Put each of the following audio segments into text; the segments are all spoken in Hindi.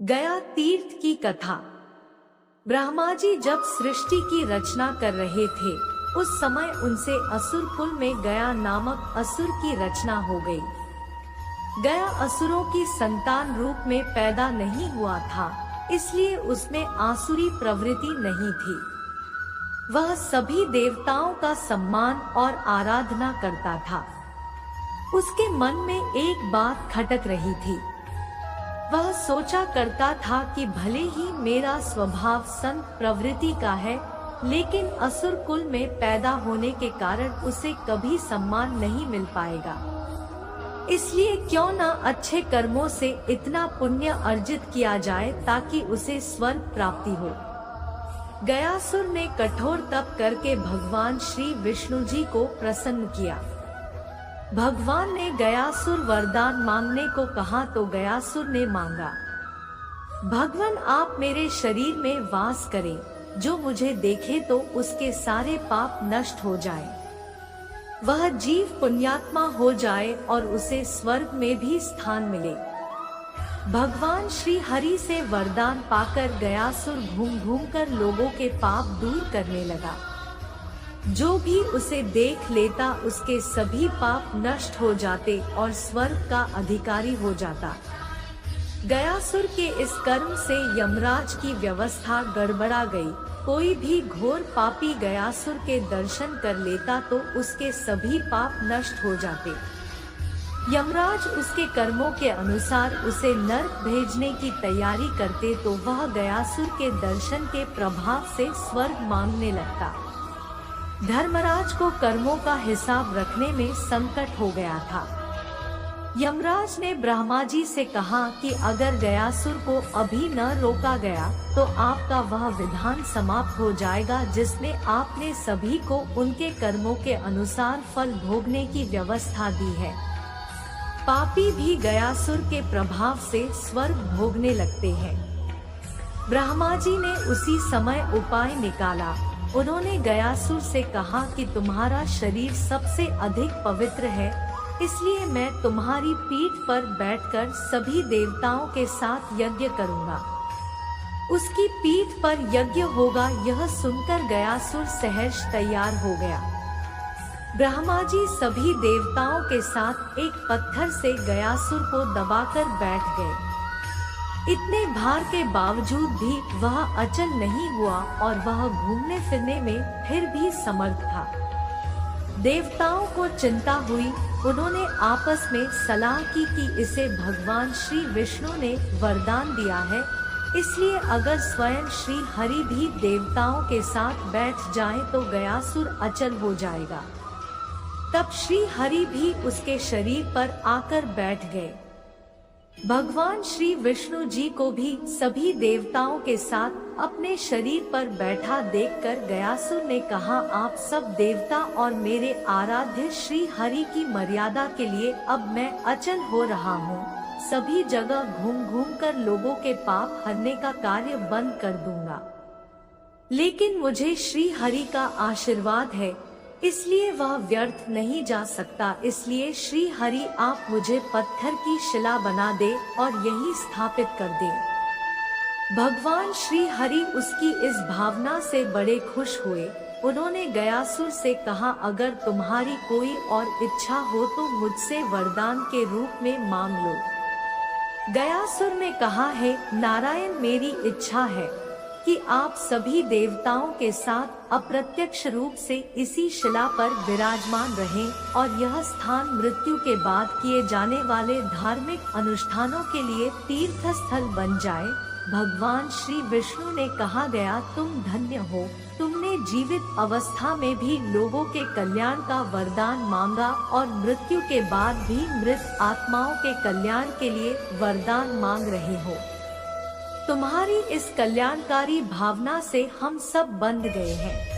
गया तीर्थ की कथा। ब्रह्मा जी जब सृष्टि की रचना कर रहे थे, उस समय उनसे असुर कुल में गया नामक असुर की रचना हो गई। गया असुरों की संतान रूप में पैदा नहीं हुआ था, इसलिए उसमें आसुरी प्रवृत्ति नहीं थी। वह सभी देवताओं का सम्मान और आराधना करता था। उसके मन में एक बात खटक रही थी। वह सोचा करता था कि भले ही मेरा स्वभाव संत प्रवृत्ति का है, लेकिन असुर कुल में पैदा होने के कारण उसे कभी सम्मान नहीं मिल पाएगा। इसलिए क्यों न अच्छे कर्मों से इतना पुण्य अर्जित किया जाए ताकि उसे स्वर्ग प्राप्ति हो। गयासुर ने कठोर तप करके भगवान श्री विष्णु जी को प्रसन्न किया। भगवान ने गयासुर वरदान मांगने को कहा तो गयासुर ने मांगा, भगवान आप मेरे शरीर में वास करें, जो मुझे देखे तो उसके सारे पाप नष्ट हो जाए, वह जीव पुण्यात्मा हो जाए और उसे स्वर्ग में भी स्थान मिले। भगवान श्री हरि से वरदान पाकर गयासुर घूम घूम कर लोगों के पाप दूर करने लगा। जो भी उसे देख लेता उसके सभी पाप नष्ट हो जाते और स्वर्ग का अधिकारी हो जाता। गयासुर के इस कर्म से यमराज की व्यवस्था गड़बड़ा गई। कोई भी घोर पापी गयासुर के दर्शन कर लेता तो उसके सभी पाप नष्ट हो जाते। यमराज उसके कर्मों के अनुसार उसे नरक भेजने की तैयारी करते तो वह गयासुर के दर्शन के प्रभाव से स्वर्ग मांगने लगता। धर्मराज को कर्मों का हिसाब रखने में संकट हो गया था। यमराज ने ब्रह्मा जी से कहा कि अगर गयासुर को अभी न रोका गया तो आपका वह विधान समाप्त हो जाएगा जिसमें आपने सभी को उनके कर्मों के अनुसार फल भोगने की व्यवस्था दी है। पापी भी गयासुर के प्रभाव से स्वर्ग भोगने लगते हैं। ब्रह्मा जी ने उसी समय उपाय निकाला। उन्होंने गयासुर से कहा कि तुम्हारा शरीर सबसे अधिक पवित्र है, इसलिए मैं तुम्हारी पीठ पर बैठकर सभी देवताओं के साथ यज्ञ करूंगा। उसकी पीठ पर यज्ञ होगा। यह सुनकर गयासुर सहर्ष तैयार हो गया। ब्रह्मा जी सभी देवताओं के साथ एक पत्थर से गयासुर को दबाकर बैठ गए। इतने भार के बावजूद भी वह अचल नहीं हुआ और वह घूमने फिरने में फिर भी समर्थ था। देवताओं को चिंता हुई। उन्होंने आपस में सलाह की कि इसे भगवान श्री विष्णु ने वरदान दिया है, इसलिए अगर स्वयं श्री हरि भी देवताओं के साथ बैठ जाएं तो गयासुर अचल हो जाएगा। तब श्री हरि भी उसके शरीर पर आकर बैठ गए। भगवान श्री विष्णु जी को भी सभी देवताओं के साथ अपने शरीर पर बैठा देखकर गयासुर ने कहा, आप सब देवता और मेरे आराध्य श्री हरि की मर्यादा के लिए अब मैं अचल हो रहा हूँ। सभी जगह घूम घूम कर लोगों के पाप हरने का कार्य बंद कर दूंगा। लेकिन मुझे श्री हरि का आशीर्वाद है, इसलिए वह व्यर्थ नहीं जा सकता। इसलिए श्री हरि आप मुझे पत्थर की शिला बना दे और यही स्थापित कर दे। भगवान श्री हरि उसकी इस भावना से बड़े खुश हुए। उन्होंने गयासुर से कहा, अगर तुम्हारी कोई और इच्छा हो तो मुझसे वरदान के रूप में मांग लो। गयासुर ने कहा, है नारायण, मेरी इच्छा है कि आप सभी देवताओं के साथ अप्रत्यक्ष रूप से इसी शिला पर विराजमान रहें और यह स्थान मृत्यु के बाद किए जाने वाले धार्मिक अनुष्ठानों के लिए तीर्थ स्थल बन जाए। भगवान श्री विष्णु ने कहा, गया तुम धन्य हो, तुमने जीवित अवस्था में भी लोगों के कल्याण का वरदान मांगा और मृत्यु के बाद भी मृत आत्माओं के कल्याण के लिए वरदान मांग रहे हो। तुम्हारी इस कल्याणकारी भावना से हम सब बंध गए हैं।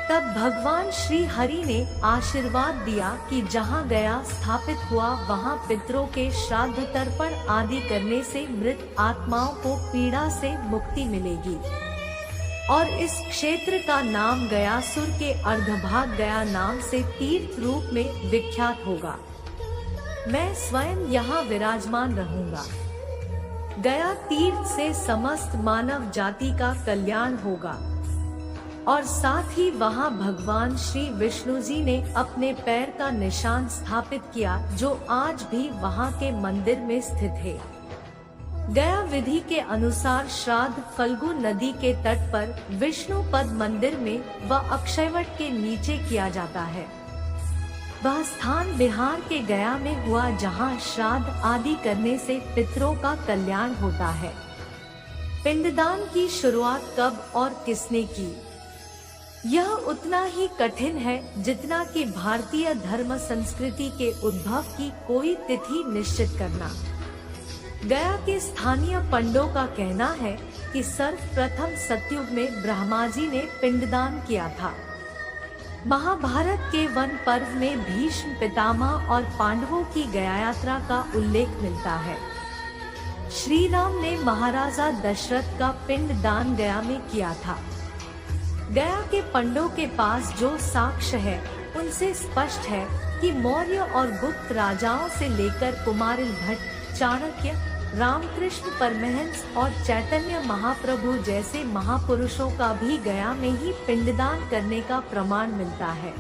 तब भगवान श्री हरि ने आशीर्वाद दिया कि जहाँ गया स्थापित हुआ वहाँ पितरों के श्राद्ध तर्पण आदि करने से मृत आत्माओं को पीड़ा से मुक्ति मिलेगी और इस क्षेत्र का नाम गयासुर के अर्धभाग गया नाम से तीर्थ रूप में विख्यात होगा। मैं स्वयं यहाँ विराजमान रहूंगा। गया तीर्थ से समस्त मानव जाति का कल्याण होगा। और साथ ही वहां भगवान श्री विष्णु जी ने अपने पैर का निशान स्थापित किया, जो आज भी वहां के मंदिर में स्थित है। गया विधि के अनुसार श्राद्ध फल्गु नदी के तट पर विष्णु पद मंदिर में व अक्षयवट के नीचे किया जाता है। वह स्थान बिहार के गया में हुआ, जहां श्राद्ध आदि करने से पितरों का कल्याण होता है। पिंडदान की शुरुआत कब और किसने की? यह उतना ही कठिन है जितना कि भारतीय धर्म संस्कृति के उद्भव की कोई तिथि निश्चित करना। गया के स्थानीय पंडों का कहना है कि सर्वप्रथम सतयुग में ब्रह्मा जी ने पिंडदान किया था। महाभारत के वन पर्व में भीष्म पितामह और पांडवों की गया यात्रा का उल्लेख मिलता है। श्री राम ने महाराजा दशरथ का पिंडदान गया में किया था। गया के पंडों के पास जो साक्ष्य है, उनसे स्पष्ट है कि मौर्य और गुप्त राजाओं से लेकर कुमारिल भट्ट, चाणक्य, रामकृष्ण परमहंस और चैतन्य महाप्रभु जैसे महापुरुषों का भी गया में ही पिंडदान करने का प्रमाण मिलता है।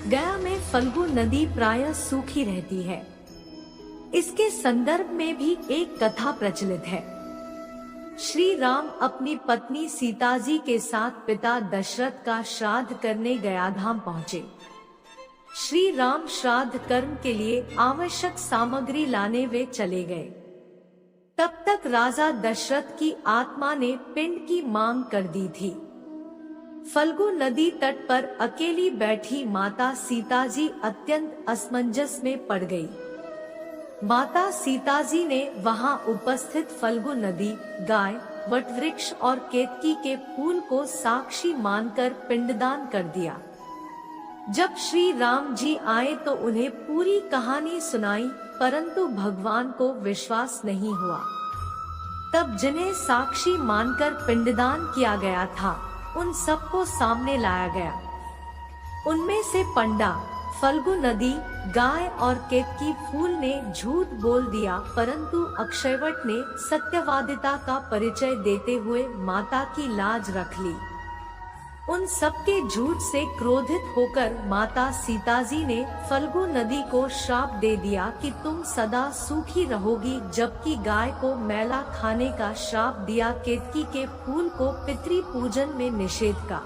गया में फल्गु नदी प्रायः सूखी रहती है। इसके संदर्भ में भी एक कथा प्रचलित है। श्री राम अपनी पत्नी सीता जी के साथ पिता दशरथ का श्राद्ध करने गयाधाम पहुँचे। श्री राम श्राद्ध कर्म के लिए आवश्यक सामग्री लाने वे चले गए। तब तक राजा दशरथ की आत्मा ने पिंड की मांग कर दी थी। फल्गु नदी तट पर अकेली बैठी माता सीता जी अत्यंत असमंजस में पड़ गई। माता सीता जी ने वहां उपस्थित फल्गु नदी, गाय, वटवृक्ष और केतकी के फूल को साक्षी मानकर पिंडदान कर दिया। जब श्री राम जी आए तो उन्हें पूरी कहानी सुनाई, परंतु भगवान को विश्वास नहीं हुआ। तब जिन्हें साक्षी मानकर पिंडदान किया गया था, उन सबको सामने लाया गया। उनमें से पंडा, फल्गु नदी, गाय और केतकी फूल ने झूठ बोल दिया, परंतु अक्षयवट ने सत्यवादिता का परिचय देते हुए माता की लाज रख ली। उन सबके झूठ से क्रोधित होकर माता सीता जी ने फल्गु नदी को श्राप दे दिया कि तुम सदा सूखी रहोगी, जबकि गाय को मैला खाने का श्राप दिया, केतकी के फूल को पितृ पूजन में निषेध का,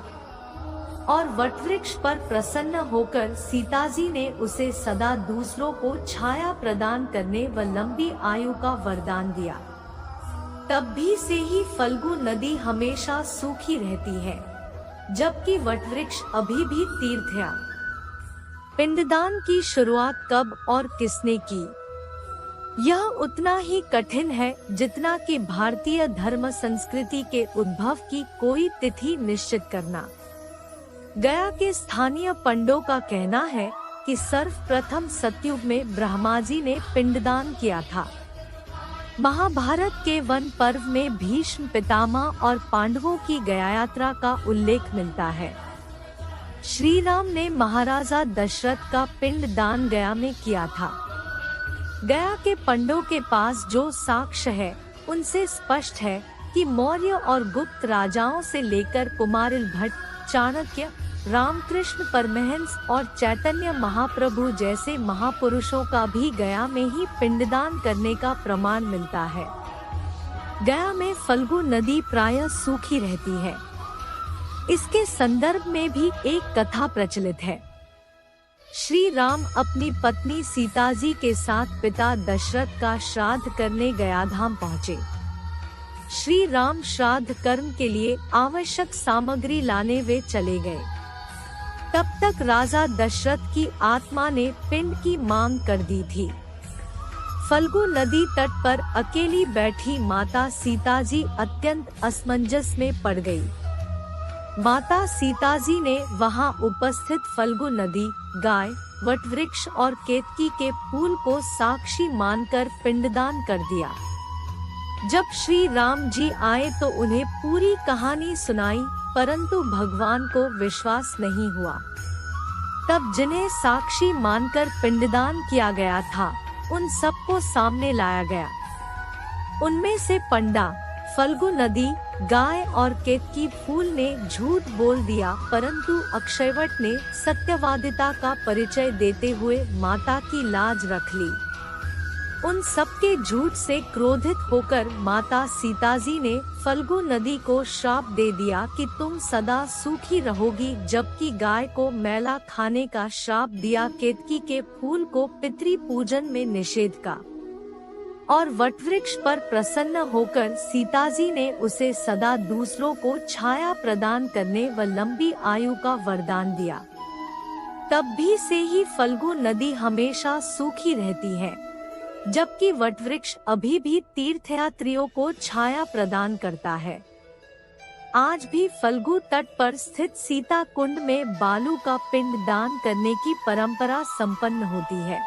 और वटवृक्ष पर प्रसन्न होकर सीता जी ने उसे सदा दूसरों को छाया प्रदान करने व लंबी आयु का वरदान दिया। तब भी से ही फल्गु नदी हमेशा सूखी रहती है, जबकि वटवृक्ष अभी भी तीर्थ है। पिंडदान की शुरुआत कब और किसने की? यह उतना ही कठिन है जितना कि भारतीय धर्म संस्कृति के उद्भव की कोई तिथि निश्चित करना। गया के स्थानीय पंडों का कहना है कि सर्वप्रथम सतयुग में ब्रह्मा जी ने पिंडदान किया था। महाभारत के वन पर्व में भीष्म पितामह और पांडवों की गया यात्रा का उल्लेख मिलता है। श्री राम ने महाराजा दशरथ का पिंडदान गया में किया था। गया के पंडों के पास जो साक्ष्य है, उनसे स्पष्ट है कि मौर्य और गुप्त राजाओं से लेकर कुमारिल भट्ट, चाणक्य, रामकृष्ण परमहंस और चैतन्य महाप्रभु जैसे महापुरुषों का भी गया में ही पिंडदान करने का प्रमाण मिलता है। गया में फल्गु नदी प्रायः सूखी रहती है। इसके संदर्भ में भी एक कथा प्रचलित है। श्री राम अपनी पत्नी सीता जी के साथ पिता दशरथ का श्राद्ध करने गयाधाम पहुँचे। श्री राम श्राद्ध कर्म के लिए आवश्यक सामग्री लाने वे चले गए। तब तक राजा दशरथ की आत्मा ने पिंड की मांग कर दी थी। फल्गु नदी तट पर अकेली बैठी माता सीता जी अत्यंत असमंजस में पड़ गई। माता सीता जी ने वहां उपस्थित फल्गु नदी, गाय, वटवृक्ष और केतकी के फूल को साक्षी मानकर पिंडदान कर दिया। जब श्री राम जी आए तो उन्हें पूरी कहानी सुनाई, परंतु भगवान को विश्वास नहीं हुआ। तब जिन्हें साक्षी मानकर पिंडदान किया गया था, उन सबको सामने लाया गया। उनमें से पंडा, फल्गु नदी, गाय और केतकी फूल ने झूठ बोल दिया, परंतु अक्षयवट ने सत्यवादिता का परिचय देते हुए माता की लाज रख ली। उन सबके झूठ से क्रोधित होकर माता सीताजी ने फल्गु नदी को श्राप दे दिया कि तुम सदा सूखी रहोगी, जबकि गाय को मैला खाने का श्राप दिया केतकी के फूल को पितृ पूजन में निषेध का, और वटवृक्ष पर प्रसन्न होकर सीताजी ने उसे सदा दूसरों को छाया प्रदान करने व लंबी आयु का वरदान दिया। तब भी से ही फल्गु नदी हमेशा सूखी रहती है, जबकि वटवृक्ष अभी भी तीर्थयात्रियों को छाया प्रदान करता है। आज भी फल्गु तट पर स्थित सीता कुंड में बालू का पिंड दान करने की परंपरा संपन्न होती है।